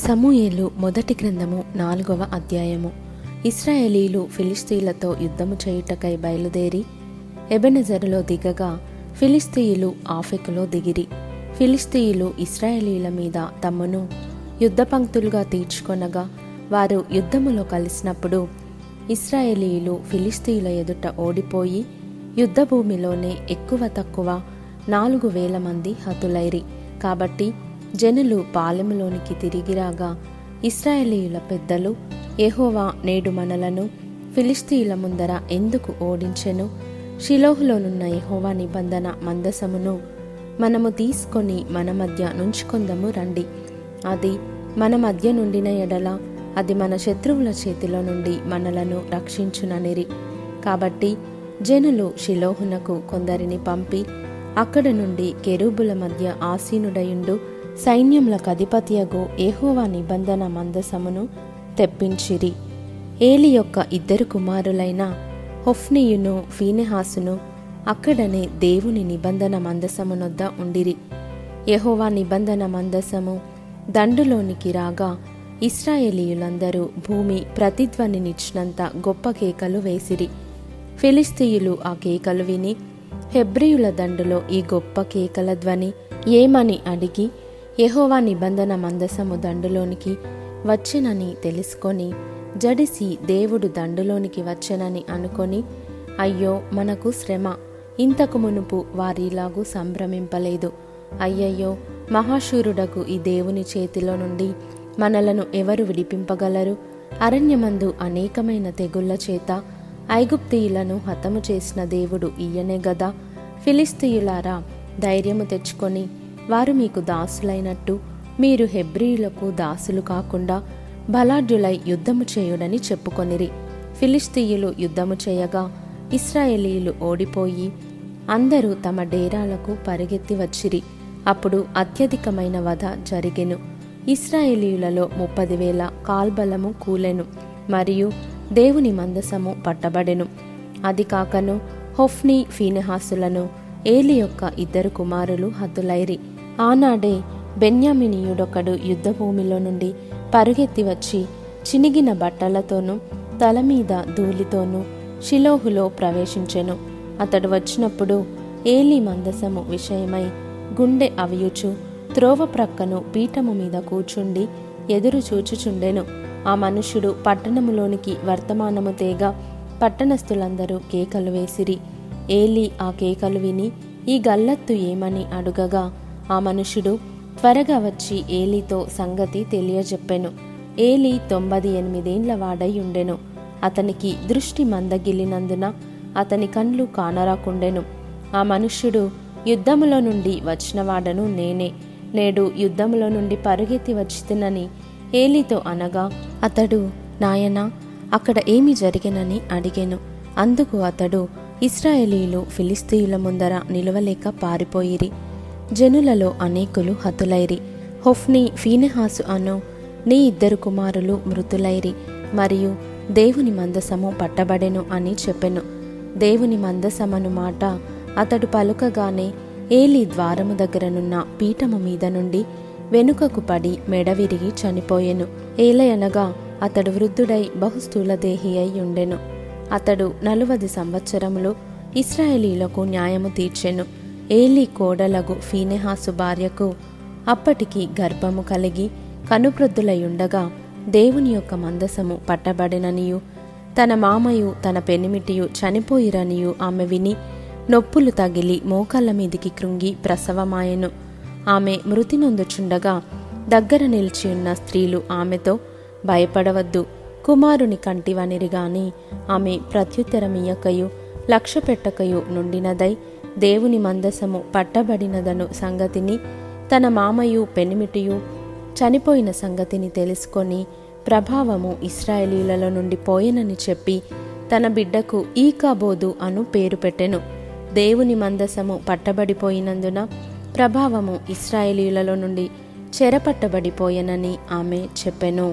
సమూయేలు మొదటి గ్రంథము 4వ అధ్యాయము. ఇశ్రాయేలీలు ఫిలిష్తీయులతో యుద్ధము చేయుటకై బయలుదేరి ఎబెనెజరులో దిగగా ఫిలిష్తీయులు ఆఫెకులో దిగిరి. ఫిలిష్తీయులు ఇశ్రాయేలీల మీద తమ్మును యుద్ధ పంక్తులుగా తీర్చుకొనగా వారు యుద్ధములో కలిసినప్పుడు ఇశ్రాయేలీయులు ఫిలిష్తీయుల ఎదుట ఓడిపోయి యుద్ధభూమిలోనే ఎక్కువ తక్కువ 4,000 మంది హతులైరి. కాబట్టి జనులు పాలెములోనికి తిరిగిరాగా ఇశ్రాయేలీయుల పెద్దలు, యెహోవా నేడు మనలను ఫిలిష్తీయుల ముందర ఎందుకు ఓడించెను? షిలోహులోనున్న యెహోవా నిబంధన మందసమును మనము తీసుకొని మన మధ్య నుంచుకొందము రండి. అది మన మధ్య నుండిన ఎడల అది మన శత్రువుల చేతిలో నుండి మనలను రక్షించుననిరి. కాబట్టి జనులు షిలోహునకు కొందరిని పంపి అక్కడ నుండి కెరూబుల మధ్య ఆసీనుడయుండు సైన్యములకు అధిపతియగు యెహోవా నిబంధన మందసమును తెప్పించిరి. ఏలి యొక్క 2 కుమారులైన హొఫ్నీయును ఫీనెహాసును అక్కడనే దేవుని నిబంధన మందసమునొద్ద ఉండిరి. యెహోవా నిబంధన మందసము దండులోనికి రాగా ఇశ్రాయేలీయులందరూ భూమి ప్రతిధ్వనినిచ్చినంత గొప్ప కేకలు వేసిరి. ఫిలిష్తీయులు ఆ కేకలు విని హెబ్రీయుల దండులో ఈ గొప్ప కేకల ధ్వని ఏమని అడిగి యెహోవా నిబంధన మందసము దండులోనికి వచ్చెనని తెలుసుకొని జడిసి దేవుడు దండులోనికి వచ్చెనని అనుకొని, అయ్యో మనకు శ్రమ, ఇంతకు మునుపు వారిలాగూ సంభ్రమింపలేదు. అయ్యయ్యో, మహాశూరుడకు ఈ దేవుని చేతిలో నుండి మనలను ఎవరు విడిపింపగలరు? అరణ్యమందు అనేకమైన తెగుళ్ల చేత ఐగుప్తీయులను హతము చేసిన దేవుడు ఈయనే గదా. ఫిలిష్తీయులారా, ధైర్యము తెచ్చుకొని వారు మీకు దాసులైనట్టు మీరు హెబ్రీయులకు దాసులు కాకుండా బలాఢ్యులై యుద్ధము చేయుడని చెప్పుకొనిరి. ఫిలిష్తీయులు యుద్ధము చేయగా ఇశ్రాయేలీయులు ఓడిపోయి అందరూ తమ డేరాలకు పరిగెత్తి వచ్చిరి. అప్పుడు అత్యధికమైన వధ జరిగెను. ఇశ్రాయేలీయులలో 30,000 కాల్బలము కూలెను మరియు దేవుని మందసము పట్టబడెను. అది కాకను హొఫ్నీ ఫీనెహాసులను ఏలి యొక్క 2 కుమారులు హతులైరి. ఆనాడే బెన్యామీనీయుడొకడు యుద్ధభూమిలో నుండి పరుగెత్తి వచ్చి చినిగిన బట్టలతోనూ తలమీద ధూళితోనూ షిలోహులో ప్రవేశించెను. అతడు వచ్చినప్పుడు ఏలి మందసము విషయమై గుండె అవియుచు త్రోవ ప్రక్కను పీఠము మీద కూర్చుండి ఎదురు చూచుచుండెను. ఆ మనుష్యుడు పట్టణములోనికి వర్తమానము తేగా పట్టణస్థులందరూ కేకలు వేసిరి. ఏలి ఆ కేకలు విని ఈ గల్లత్తు ఏమని అడుగగా ఆ మనుషుడు త్వరగా వచ్చి ఏలీతో సంగతి తెలియజెప్పెను. ఏలి 98 వాడై ఉండెను. అతనికి దృష్టి మందగిల్లినందున అతని కండ్లు కానరాకుండెను. ఆ మనుష్యుడు, యుద్ధములో నుండి వచ్చినవాడను నేనే, నేడు యుద్ధములో నుండి పరుగెత్తి వచ్చితినని ఏలీతో అనగా అతడు, నాయనా, అక్కడ ఏమి జరిగెనని అడిగెను. అందుకు అతడు, ఇశ్రాయేలీయులు ఫిలిష్తీయుల ముందర నిలవలేక పారిపోయిరి. జనులలో అనేకులు హతులైరి. హొఫ్నీ ఫీనెహాసు అను నీ 2 కుమారులు మృతులైరి మరియు దేవుని మందసము పట్టబడెను అని చెప్పెను. దేవుని మందసమను మాట అతడు పలుకగానే ఏలి ద్వారము దగ్గరనున్న పీఠము మీద నుండి వెనుకకు పడి మెడ విరిగి చనిపోయెను. ఏలయనగా అతడు వృద్ధుడై బహుస్థూలదేహి అయి ఉండెను. అతడు 40 సంవత్సరములు ఇశ్రాయేలీయులకు న్యాయము తీర్చెను. ఏలి కోడలగు ఫీనెహాసు భార్యకు అప్పటికి గర్భము కలిగి కనుప్రొద్దులయుండగా దేవుని యొక్క మందసము పట్టబడెననియు తన మామయు తన పెనిమిటియు చనిపోయిరనియు ఆమె విని నొప్పులు తగిలి మోకాళ్ళ మీదికి కృంగి ప్రసవమాయెను. ఆమె మృతి నొందుచుండగా దగ్గర నిలిచియున్న స్త్రీలు ఆమెతో, భయపడవద్దు, కుమారుని కంటివనిరి గాని ఆమె ప్రత్యుత్తరమియ్యకయు లక్ష్యపెట్టకయు నుండినదై దేవుని మందసము పట్టబడినదను సంగతిని తన మామయు పెనిమిటియు చనిపోయిన సంగతిని తెలుసుకొని ప్రభావము ఇశ్రాయేలీయులలో నుండి పోయెనని చెప్పి తన బిడ్డకు ఈకాబోదు అను పేరు పెట్టెను. దేవుని మందసము పట్టబడిపోయినందున ప్రభావము ఇశ్రాయేలీయులలో నుండి చెరపట్టబడిపోయెనని ఆమె చెప్పెను.